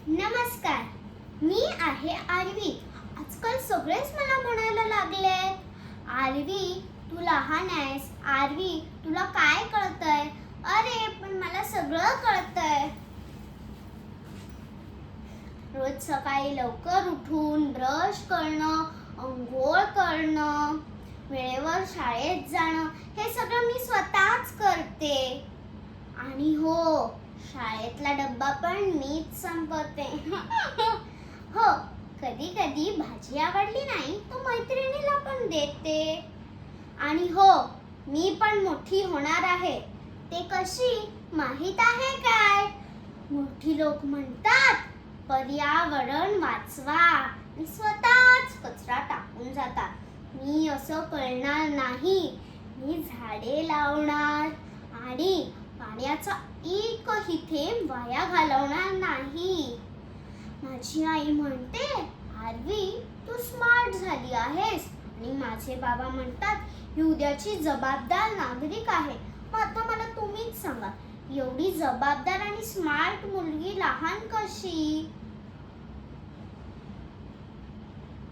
नमस्कार, मी आहे आरवी. आजकाल सगळेच मला म्हणायला लागलेत, आरवी तू लहान आहेस, आरवी तुला काय कळतंय? अरे पण मला सगळं कळतंय. रोज सकाळी लवकर उठून ब्रश करणं, अंघोळ करणं, वेळेवर शाळेत जाणं हे सगळं मी स्वतःच करते. आणि हो, शाळेतला डब्बा पण मीच संपवते. हो, कधी कधी भाजी आवडली नाही तर मैत्रिणीला पण देते. आणि हो, मी पण मोठी होणार आहे. ते कशी माहित आहे काय? मोठी लोक म्हणतात पर्यावरण वाचवा आणि स्वतःच कचरा टाकून जातात. मी असं करणार नाही. मी झाडे लावणार आणि पाण्याचा एकही थेंब वाया घालवणार नाही. माझी आई म्हणते, आरवी तू स्मार्ट झाली आहेस. आणि माझे बाबा म्हणतात, ही उद्याची जबाबदार नागरिक आहे. मग आता मला तुम्हीच सांगा, एवढी जबाबदार आणि स्मार्ट मुलगी लहान कशी?